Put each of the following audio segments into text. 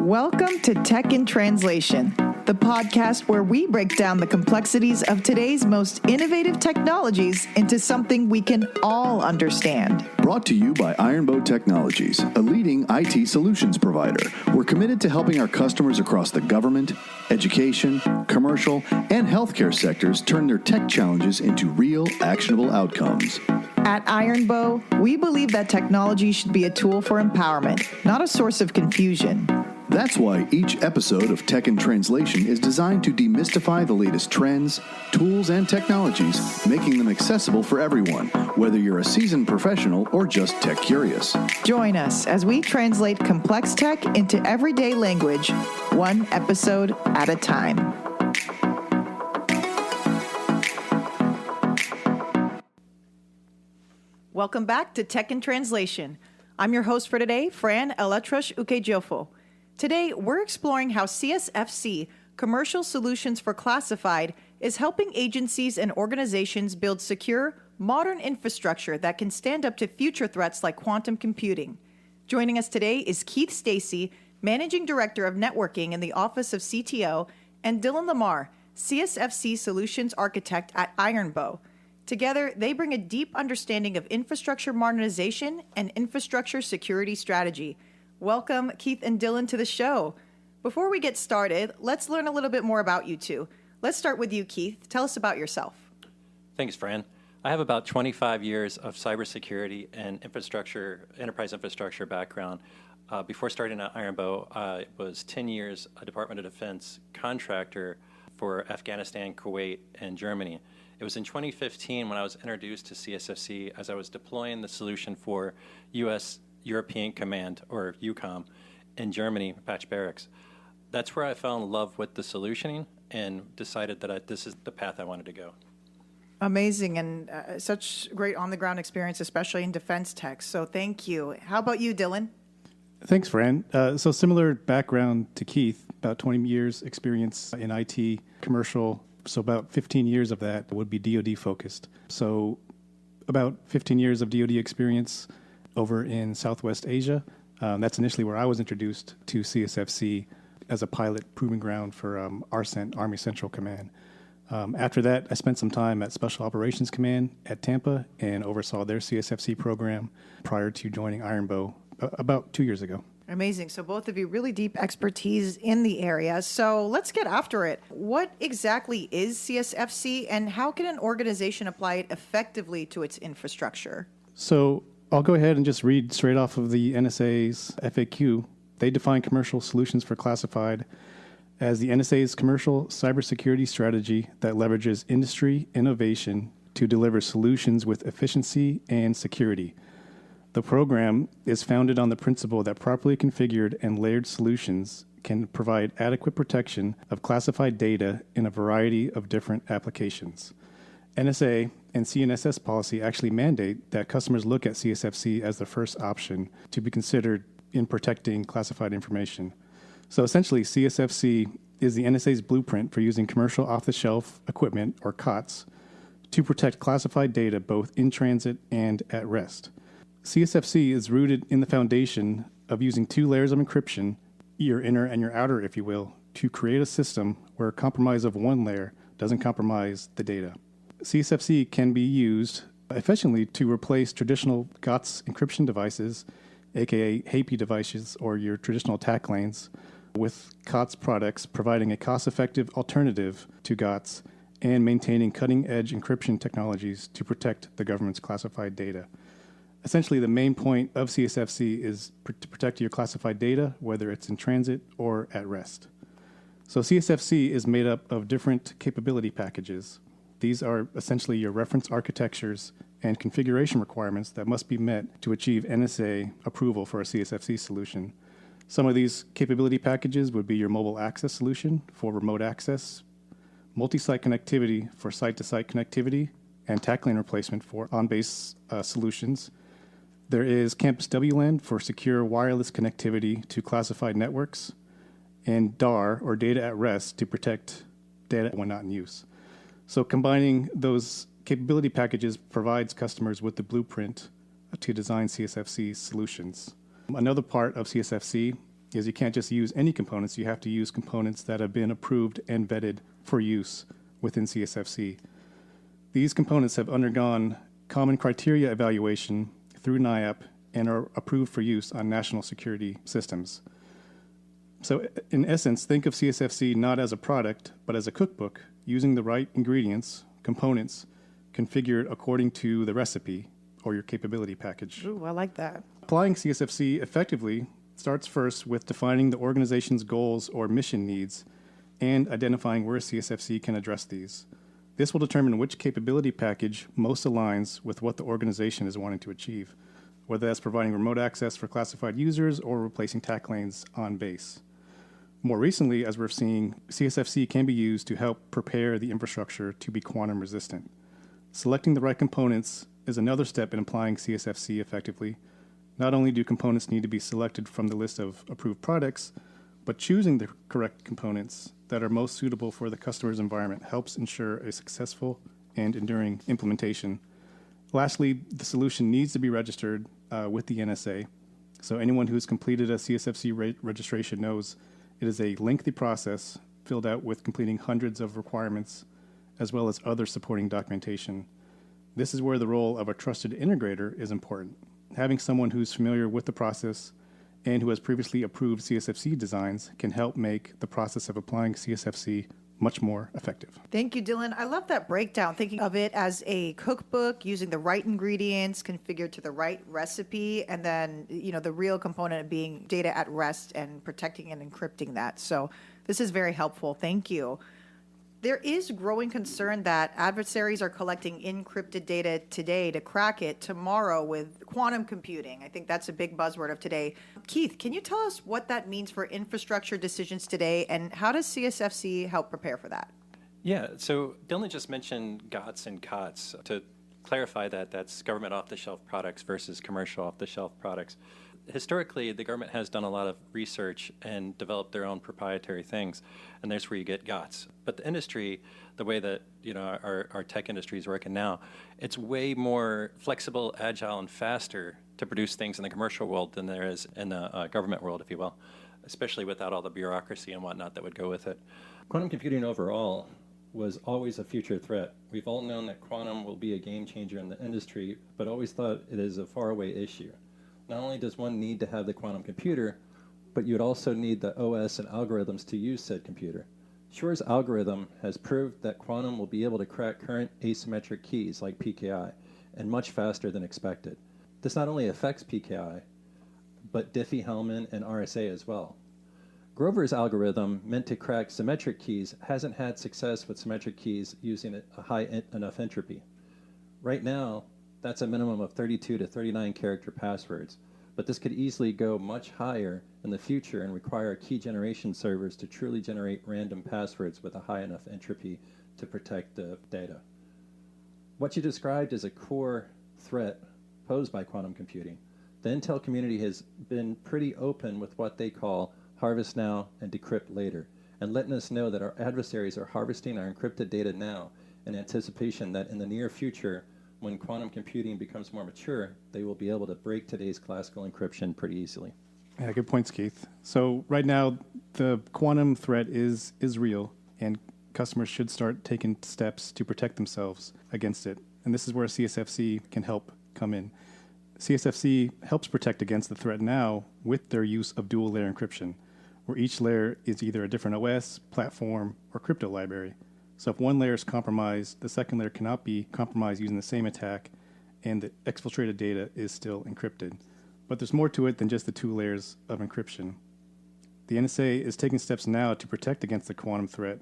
Welcome to Tech in Translation, the podcast where we break down the complexities of today's most innovative technologies into something we can all understand. Brought to you by Ironbow Technologies, a leading IT solutions provider. We're committed to helping our customers across the government, education, commercial, and healthcare sectors turn their tech challenges into real, actionable outcomes. At Ironbow, we believe that technology should be a tool for empowerment, not a source of confusion. That's why each episode of Tech in Translation is designed to demystify the latest trends, tools, and technologies, making them accessible for everyone, whether you're a seasoned professional or just tech curious. Join us as we translate complex tech into everyday language, one episode at a time. Welcome back to Tech in Translation. I'm your host for today, Fran Eletrush Ukejiofo. Today, we're exploring how CSfC Commercial Solutions for Classified is helping agencies and organizations build secure, modern infrastructure that can stand up to future threats like quantum computing. Joining us today is Stacy, Managing Director of Networking in the Office of CTO, and Dylan Lamarre, CSfC Solutions Architect at Ironbow. Together, they bring a deep understanding of infrastructure modernization and infrastructure security strategy. Welcome, Keith and Dylan, to the show. Before we get started, let's learn a little bit more about you two. Let's start with you, Keith. Tell us about yourself. Thanks, Fran. I have about 25 years of cybersecurity and enterprise infrastructure background. Before starting at Ironbow, I was 10 years a Department of Defense contractor for Afghanistan, Kuwait, and Germany. It was in 2015 when I was introduced to CSfC as I was deploying the solution for U.S. European Command, or EUCOM, in Germany, Patch Barracks. That's where I fell in love with the solutioning and decided that this is the path I wanted to go. Amazing, and such great on-the-ground experience, especially in defense tech. So thank you. How about you, Dylan? Thanks, Fran. So similar background to Keith, about 20 years experience in IT, commercial. So about 15 years of that would be DoD focused. So about 15 years of DoD experience over in Southwest Asia. That's initially where I was introduced to CSfC as a pilot proving ground for ARCENT, Army Central Command. After that, I spent some time at Special Operations Command at Tampa and oversaw their CSfC program prior to joining Ironbow about 2 years ago. Amazing. So both of you really deep expertise in the area. So let's get after it. What exactly is CSfC and how can an organization apply it effectively to its infrastructure? So I'll go ahead and just read straight off of the NSA's FAQ. They define commercial solutions for classified as the NSA's commercial cybersecurity strategy that leverages industry innovation to deliver solutions with efficiency and security. The program is founded on the principle that properly configured and layered solutions can provide adequate protection of classified data in a variety of different applications. NSA and CNSS policy actually mandate that customers look at CSfC as the first option to be considered in protecting classified information. So essentially, CSfC is the NSA's blueprint for using commercial off-the-shelf equipment, or COTS, to protect classified data both in transit and at rest. CSfC is rooted in the foundation of using two layers of encryption, your inner and your outer, if you will, to create a system where a compromise of one layer doesn't compromise the data. CSfC can be used efficiently to replace traditional GOTS encryption devices, aka HAPI devices, or your traditional TACLANEs, with COTS products providing a cost-effective alternative to GOTS and maintaining cutting-edge encryption technologies to protect the government's classified data. Essentially, the main point of CSfC is to protect your classified data, whether it's in transit or at rest. So CSfC is made up of different capability packages. These are essentially your reference architectures and configuration requirements that must be met to achieve NSA approval for a CSfC solution. Some of these capability packages would be your mobile access solution for remote access, multi-site connectivity for site-to-site connectivity, and TACLANE replacement for on-base solutions. There is Campus WLAN for secure wireless connectivity to classified networks, and DAR, or data at rest, to protect data when not in use. So combining those capability packages provides customers with the blueprint to design CSfC solutions. Another part of CSfC is you can't just use any components. You have to use components that have been approved and vetted for use within CSfC. These components have undergone common criteria evaluation through NIAP and are approved for use on national security systems. So in essence, think of CSfC not as a product, but as a cookbook using the right ingredients, components, configured according to the recipe or your capability package. Ooh, I like that. Applying CSfC effectively starts first with defining the organization's goals or mission needs and identifying where CSfC can address these. This will determine which capability package most aligns with what the organization is wanting to achieve, whether that's providing remote access for classified users or replacing TACLANEs on base. More recently, as we're seeing, CSfC can be used to help prepare the infrastructure to be quantum resistant. Selecting the right components is another step in applying CSfC effectively. Not only do components need to be selected from the list of approved products, but choosing the correct components that are most suitable for the customer's environment helps ensure a successful and enduring implementation. Lastly, the solution needs to be registered with the NSA. So anyone who's completed a CSfC registration knows it is a lengthy process filled out with completing hundreds of requirements as well as other supporting documentation. This is where the role of a trusted integrator is important. Having someone who's familiar with the process and who has previously approved CSfC designs can help make the process of applying CSfC much more effective. Thank you, Dylan. I love that breakdown, thinking of it as a cookbook, using the right ingredients, configured to the right recipe, and then, the real component being data at rest and protecting and encrypting that. So this is very helpful. Thank you. There is growing concern that adversaries are collecting encrypted data today to crack it tomorrow with quantum computing. I think that's a big buzzword of today. Keith, can you tell us what that means for infrastructure decisions today, and how does CSfC help prepare for that? Yeah, so Dylan just mentioned GOTS and COTS. To clarify that, that's government off-the-shelf products versus commercial off-the-shelf products. Historically, the government has done a lot of research and developed their own proprietary things, and there's where you get GOTS. But the industry, the way that our tech industry is working now, it's way more flexible, agile, and faster to produce things in the commercial world than there is in the government world, if you will, especially without all the bureaucracy and whatnot that would go with it. Quantum computing overall was always a future threat. We've all known that quantum will be a game changer in the industry, but always thought it is a faraway issue. Not only does one need to have the quantum computer, but you'd also need the OS and algorithms to use said computer. Shor's algorithm has proved that quantum will be able to crack current asymmetric keys like PKI, and much faster than expected. This not only affects PKI, but Diffie-Hellman and RSA as well. Grover's algorithm, meant to crack symmetric keys, hasn't had success with symmetric keys using a high enough entropy. Right now, that's a minimum of 32 to 39 character passwords, but this could easily go much higher in the future and require key generation servers to truly generate random passwords with a high enough entropy to protect the data. What you described is a core threat posed by quantum computing. The Intel community has been pretty open with what they call harvest now and decrypt later, and letting us know that our adversaries are harvesting our encrypted data now in anticipation that in the near future, when quantum computing becomes more mature, they will be able to break today's classical encryption pretty easily. Yeah, good points, Keith. So right now, the quantum threat is real, and customers should start taking steps to protect themselves against it. And this is where CSfC can help come in. CSfC helps protect against the threat now with their use of dual-layer encryption, where each layer is either a different OS, platform, or crypto library. So if one layer is compromised, the second layer cannot be compromised using the same attack, and the exfiltrated data is still encrypted. But there's more to it than just the two layers of encryption. The NSA is taking steps now to protect against the quantum threat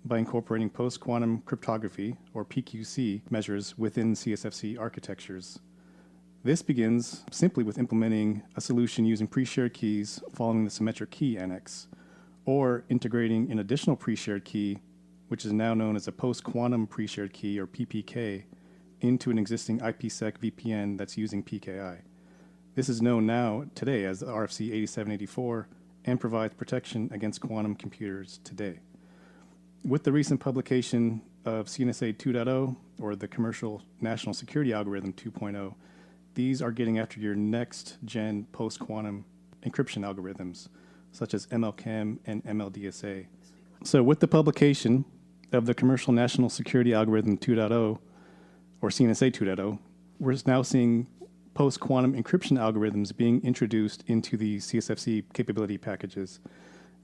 by incorporating post-quantum cryptography, or PQC, measures within CSfC architectures. This begins simply with implementing a solution using pre-shared keys following the symmetric key annex, or integrating an additional pre-shared key, which is now known as a post-quantum pre-shared key, or PPK, into an existing IPsec VPN that's using PKI. This is known now today as RFC 8784 and provides protection against quantum computers today. With the recent publication of CNSA 2.0, or the Commercial National Security Algorithm 2.0, these are getting after your next-gen post-quantum encryption algorithms. such as MLChem and MLDSA. So with the publication of the Commercial National Security Algorithm 2.0, or CNSA 2.0, we're now seeing post-quantum encryption algorithms being introduced into the CSfC capability packages.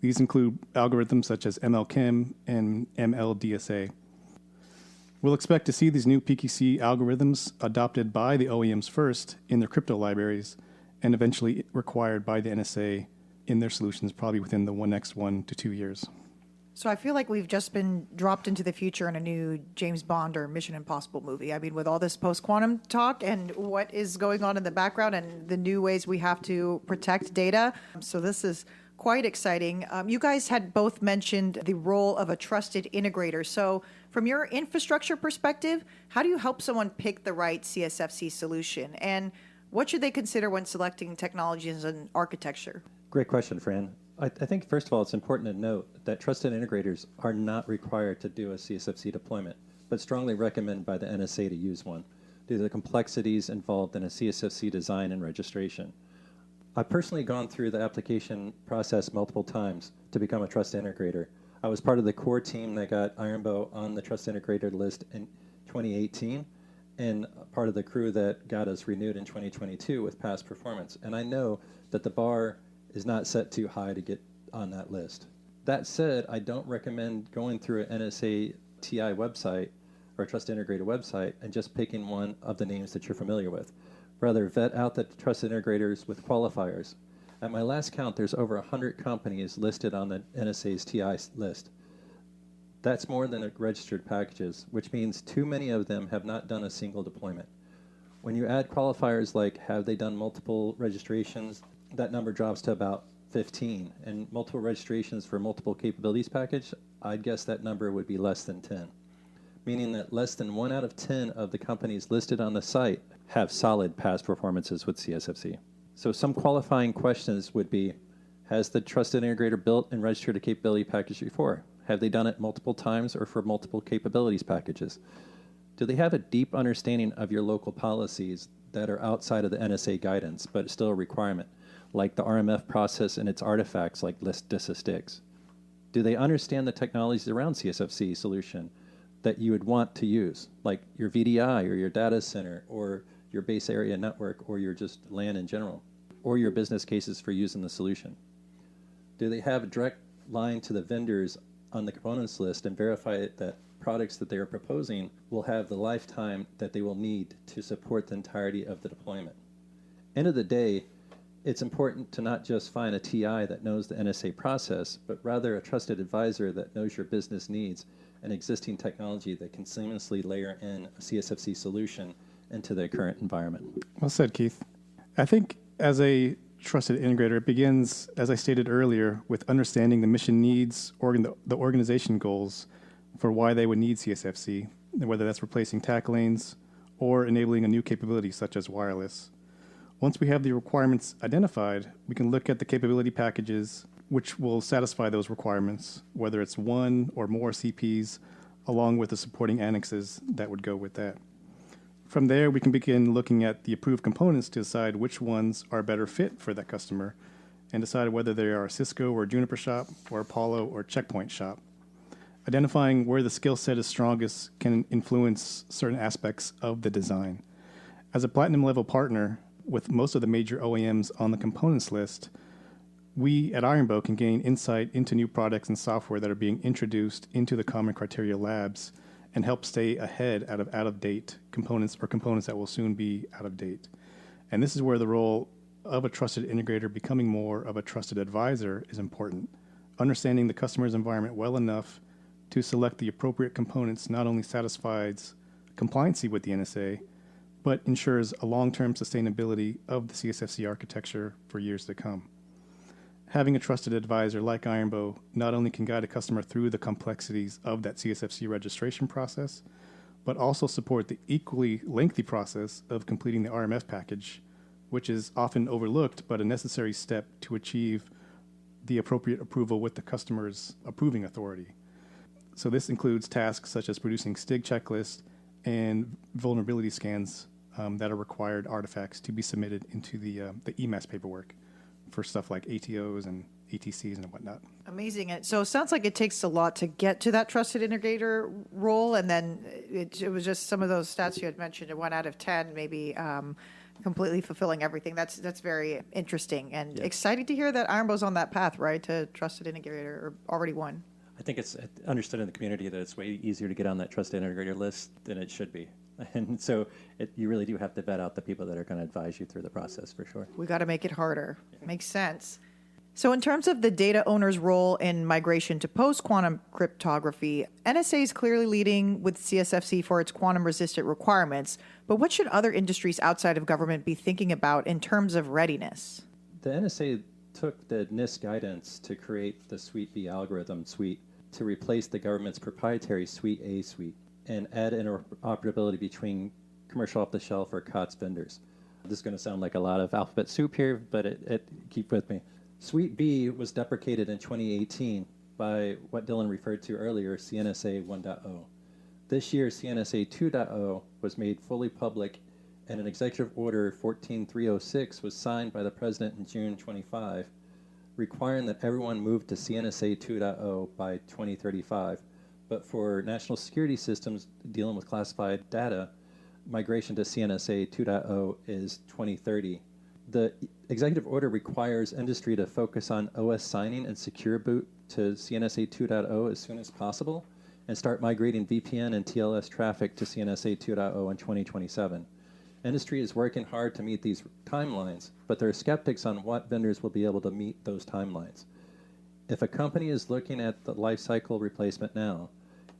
These include algorithms such as MLChem and MLDSA. We'll expect to see these new PQC algorithms adopted by the OEMs first in their crypto libraries and eventually required by the NSA in their solutions probably within the next 1 to 2 years. So I feel like we've just been dropped into the future in a new James Bond or Mission Impossible movie. I mean, with all this post-quantum talk and what is going on in the background and the new ways we have to protect data. So this is quite exciting. You guys had both mentioned the role of a trusted integrator. So from your infrastructure perspective, how do you help someone pick the right CSfC solution? And what should they consider when selecting technologies and architecture? Great question, Fran. I think, first of all, it's important to note that trusted integrators are not required to do a CSfC deployment, but strongly recommended by the NSA to use one due to the complexities involved in a CSfC design and registration. I've personally gone through the application process multiple times to become a trusted integrator. I was part of the core team that got Ironbow on the trusted integrator list in 2018, and part of the crew that got us renewed in 2022 with past performance. And I know that the bar is not set too high to get on that list. That said, I don't recommend going through an NSA TI website or a trusted integrator website and just picking one of the names that you're familiar with. Rather, vet out the trusted integrators with qualifiers. At my last count, there's over 100 companies listed on the NSA's TI list. That's more than registered packages, which means too many of them have not done a single deployment. When you add qualifiers like have they done multiple registrations, that number drops to about 15. And multiple registrations for multiple capabilities package, I'd guess that number would be less than 10. Meaning that less than 1 out of 10 of the companies listed on the site have solid past performances with CSfC. So some qualifying questions would be, has the trusted integrator built and registered a capability package before? Have they done it multiple times or for multiple capabilities packages? Do they have a deep understanding of your local policies that are outside of the NSA guidance, but still a requirement, like the RMF process and its artifacts like list sticks? Do they understand the technologies around CSfC solution that you would want to use, like your VDI or your data center or your base area network or your just LAN in general, or your business cases for using the solution? Do they have a direct line to the vendors on the components list and verify that products that they are proposing will have the lifetime that they will need to support the entirety of the deployment? End of the day, it's important to not just find a TI that knows the NSA process, but rather a trusted advisor that knows your business needs and existing technology that can seamlessly layer in a CSfC solution into their current environment. Well said, Keith. I think as a trusted integrator, it begins, as I stated earlier, with understanding the mission needs or the organization goals for why they would need CSfC, whether that's replacing TACLANEs or enabling a new capability such as wireless. Once we have the requirements identified, we can look at the capability packages which will satisfy those requirements, whether it's one or more CPs, along with the supporting annexes that would go with that. From there, we can begin looking at the approved components to decide which ones are a better fit for that customer and decide whether they are a Cisco or Juniper shop or Apollo or Checkpoint shop. Identifying where the skill set is strongest can influence certain aspects of the design. As a platinum level partner with most of the major OEMs on the components list, we at Ironbow can gain insight into new products and software that are being introduced into the Common Criteria labs and help stay ahead out of out-of-date components or components that will soon be out of date. And this is where the role of a trusted integrator becoming more of a trusted advisor is important. Understanding the customer's environment well enough to select the appropriate components not only satisfies compliancy with the NSA, but ensures a long-term sustainability of the CSfC architecture for years to come. Having a trusted advisor like Ironbow not only can guide a customer through the complexities of that CSfC registration process, but also support the equally lengthy process of completing the RMF package, which is often overlooked but a necessary step to achieve the appropriate approval with the customer's approving authority. So this includes tasks such as producing STIG checklists and vulnerability scans that are required artifacts to be submitted into the EMAS paperwork for stuff like ATOs and ETCs and whatnot. Amazing. And so it sounds like it takes a lot to get to that trusted integrator role. And then it was just some of those stats you had mentioned, 1 out of 10, maybe completely fulfilling everything. That's very interesting and exciting to hear that Ironbow's on that path, right, to trusted integrator, or already won. I think it's understood in the community that it's way easier to get on that trusted integrator list than it should be. And so you really do have to vet out the people that are going to advise you through the process for sure. We got to make it harder. Yeah. Makes sense. So in terms of the data owner's role in migration to post-quantum cryptography, NSA is clearly leading with CSfC for its quantum-resistant requirements, but what should other industries outside of government be thinking about in terms of readiness? The NSA took the NIST guidance to create the Suite B algorithm suite to replace the government's proprietary Suite A suite and add interoperability between commercial off-the-shelf or COTS vendors. This is going to sound like a lot of alphabet soup here, but keep with me. Suite B was deprecated in 2018 by what Dylan referred to earlier, CNSA 1.0. This year, CNSA 2.0 was made fully public, and an Executive Order 14306 was signed by the President in June 25, requiring that everyone move to CNSA 2.0 by 2035. But for national security systems dealing with classified data, migration to CNSA 2.0 is 2030. The executive order requires industry to focus on OS signing and secure boot to CNSA 2.0 as soon as possible and start migrating VPN and TLS traffic to CNSA 2.0 in 2027. Industry is working hard to meet these timelines, but there are skeptics on what vendors will be able to meet those timelines. If a company is looking at the lifecycle replacement now,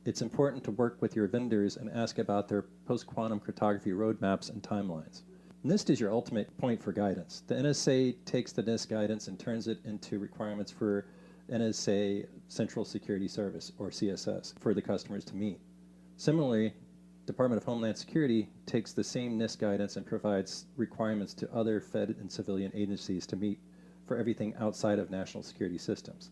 it's important to work with your vendors and ask about their post-quantum cryptography roadmaps and timelines. NIST is your ultimate point for guidance. The NSA takes the NIST guidance and turns it into requirements for NSA Central Security Service, or CSS, for the customers to meet. Similarly, Department of Homeland Security takes the same NIST guidance and provides requirements to other Fed and civilian agencies to meet for everything outside of national security systems.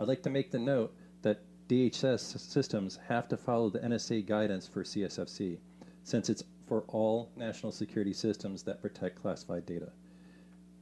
I'd like to make the note that DHS systems have to follow the NSA guidance for CSfC, since it's for all national security systems that protect classified data.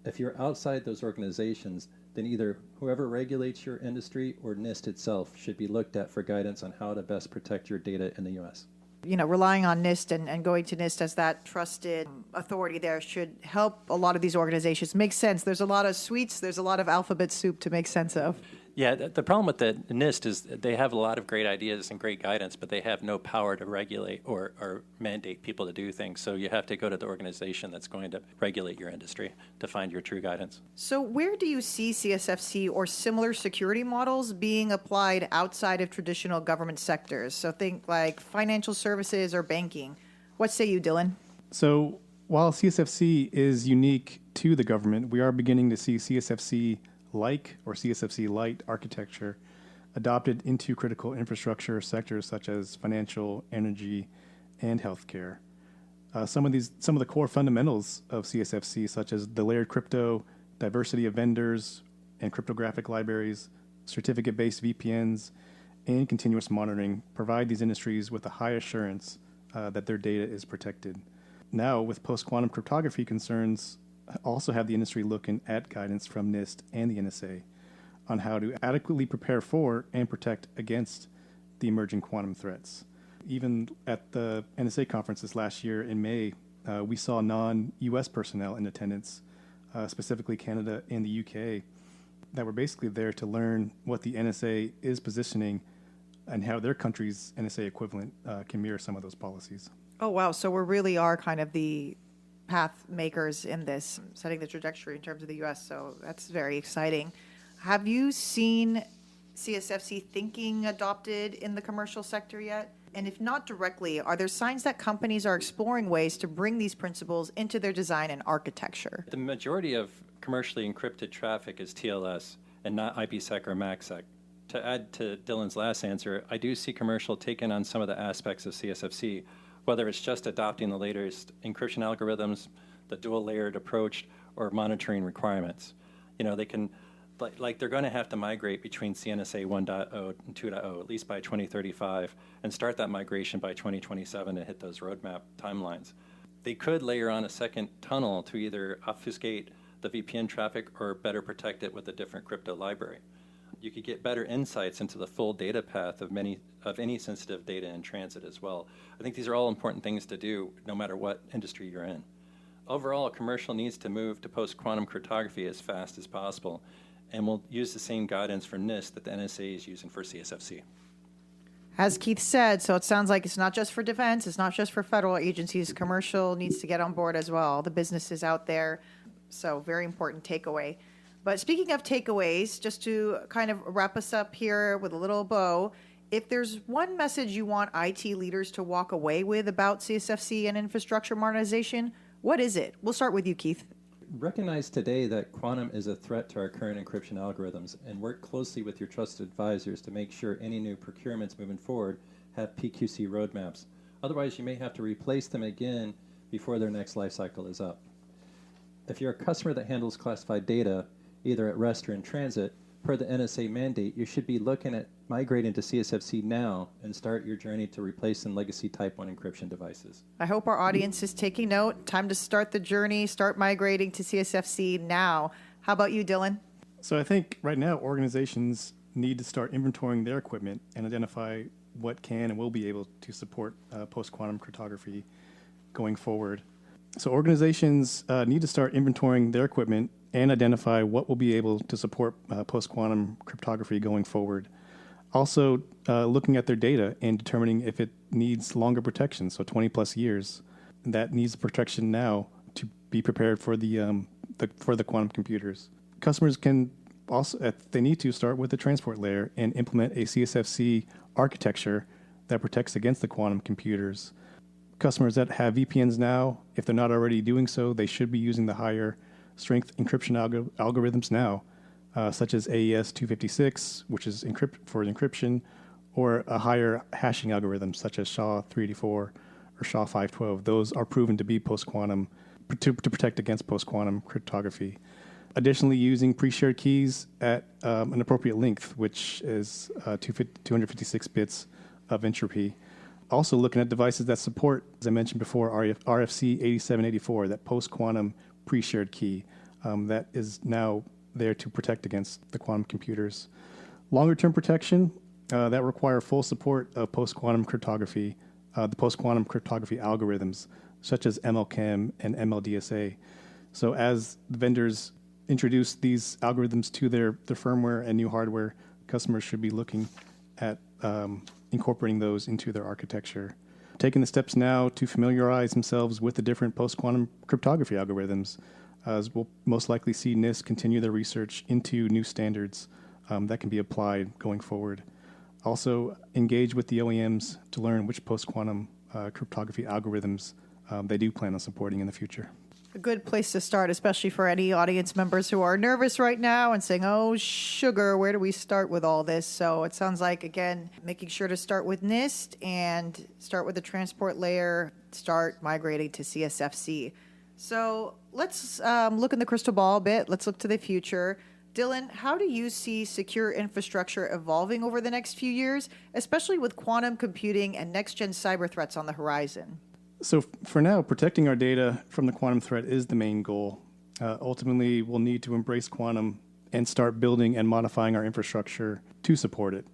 If you're outside those organizations, then either whoever regulates your industry or NIST itself should be looked at for guidance on how to best protect your data in the U.S. You know, relying on NIST and going to NIST as that trusted authority there should help a lot of these organizations. Makes sense. There's a lot of sweets. There's a lot of alphabet soup to make sense of. Yeah, the problem with the NIST is they have a lot of great ideas and great guidance, but they have no power to regulate or mandate people to do things. So you have to go to the organization that's going to regulate your industry to find your true guidance. So where do you see CSfC or similar security models being applied outside of traditional government sectors? So think like financial services or banking. What say you, Dylan? So while CSfC is unique to the government, we are beginning to see CSfC-like or CSfC Lite architecture adopted into critical infrastructure sectors such as financial, energy, and healthcare. Some of the core fundamentals of CSfC, such as the layered crypto, diversity of vendors and cryptographic libraries, certificate-based VPNs, and continuous monitoring, provide these industries with a high assurance that their data is protected. Now, with post-quantum cryptography concerns, also have the industry looking at guidance from NIST and the NSA on how to adequately prepare for and protect against the emerging quantum threats. Even at the NSA conference this last year in May, we saw non-U.S. personnel in attendance, specifically Canada and the UK, that were basically there to learn what the NSA is positioning and how their country's NSA equivalent can mirror some of those policies. Oh, wow. So we really are kind of the path makers in this, setting the trajectory in terms of the U.S., so that's very exciting. Have you seen CSfC thinking adopted in the commercial sector yet? And if not directly, are there signs that companies are exploring ways to bring these principles into their design and architecture? The majority of commercially encrypted traffic is TLS and not IPsec or MACsec. To add to Dylan's last answer, I do see commercial taking on some of the aspects of CSfC, whether it's just adopting the latest encryption algorithms, the dual-layered approach, or monitoring requirements. You know, they can, like they're going to have to migrate between CNSA 1.0 and 2.0, at least by 2035, and start that migration by 2027 and hit those roadmap timelines. They could layer on a second tunnel to either obfuscate the VPN traffic or better protect it with a different crypto library. You could get better insights into the full data path of any sensitive data in transit as well. I think these are all important things to do no matter what industry you're in. Overall, commercial needs to move to post-quantum cryptography as fast as possible, and we'll use the same guidance for NIST that the NSA is using for CSfC. As Keith said, so it sounds like it's not just for defense, it's not just for federal agencies. Commercial needs to get on board as well. All the businesses out there. So very important takeaway. But speaking of takeaways, just to kind of wrap us up here with a little bow, if there's one message you want IT leaders to walk away with about CSfC and infrastructure modernization, what is it? We'll start with you, Keith. Recognize today that quantum is a threat to our current encryption algorithms, and work closely with your trusted advisors to make sure any new procurements moving forward have PQC roadmaps. Otherwise, you may have to replace them again before their next life cycle is up. If you're a customer that handles classified data, either at rest or in transit, per the NSA mandate, you should be looking at migrating to CSfC now and start your journey to replacing legacy Type 1 encryption devices. I hope our audience is taking note. Time to start the journey, start migrating to CSfC now. How about you, Dylan? So I think right now organizations need to start inventorying their equipment and identify what can and will be able to support post-quantum cryptography going forward. So organizations need to start inventorying their equipment and identify what will be able to support post-quantum cryptography going forward. Also, looking at their data and determining if it needs longer protection, so 20 plus years. That needs protection now to be prepared for the quantum computers. Customers can also, if they need to, start with the transport layer and implement a CSfC architecture that protects against the quantum computers. Customers that have VPNs now, if they're not already doing so, they should be using the higher strength encryption algorithms now, such as AES 256, which is for encryption, or a higher hashing algorithm such as SHA-384 or SHA-512. Those are proven to be post-quantum, to protect against post-quantum cryptography. Additionally, using pre-shared keys at an appropriate length, which is 256 bits of entropy. Also looking at devices that support, as I mentioned before, RFC 8784, that post-quantum pre-shared key that is now there to protect against the quantum computers. Longer-term protection that require full support of post-quantum cryptography, the post-quantum cryptography algorithms, such as MLChem and MLDSA. So as the vendors introduce these algorithms to their firmware and new hardware, customers should be looking at incorporating those into their architecture. Taking the steps now to familiarize themselves with the different post-quantum cryptography algorithms, as we'll most likely see NIST continue their research into new standards that can be applied going forward. Also, engage with the OEMs to learn which post-quantum cryptography algorithms they do plan on supporting in the future. A good place to start, especially for any audience members who are nervous right now and saying, oh, sugar, where do we start with all this? So it sounds like, again, making sure to start with NIST and start with the transport layer, start migrating to CSfC. So let's look in the crystal ball a bit. Let's look to the future. Dylan, how do you see secure infrastructure evolving over the next few years, especially with quantum computing and next-gen cyber threats on the horizon? So for now, protecting our data from the quantum threat is the main goal. Ultimately, we'll need to embrace quantum and start building and modifying our infrastructure to support it.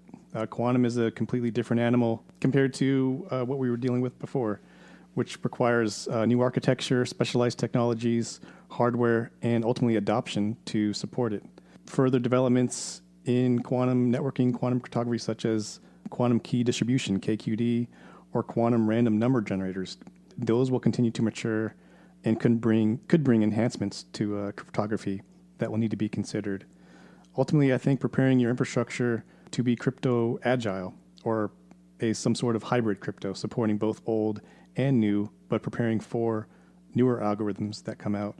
Quantum is a completely different animal compared to what we were dealing with before, which requires new architecture, specialized technologies, hardware, and ultimately adoption to support it. Further developments in quantum networking, quantum cryptography, such as quantum key distribution, KQD, or quantum random number generators, those will continue to mature and could bring enhancements to cryptography that will need to be considered. Ultimately, I think preparing your infrastructure to be crypto-agile, or some sort of hybrid crypto, supporting both old and new, but preparing for newer algorithms that come out,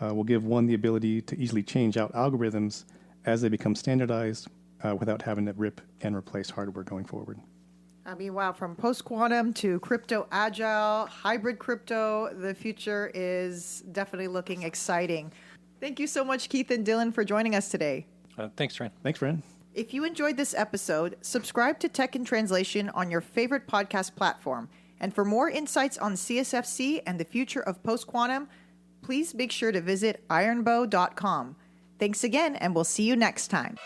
will give one the ability to easily change out algorithms as they become standardized without having to rip and replace hardware going forward. I mean, wow, from post-quantum to crypto-agile, hybrid crypto, the future is definitely looking exciting. Thank you so much, Keith and Dylan, for joining us today. Thanks, Fran. Thanks, Fran. If you enjoyed this episode, subscribe to Tech in Translation on your favorite podcast platform. And for more insights on CSfC and the future of post-quantum, please make sure to visit ironbow.com. Thanks again, and we'll see you next time.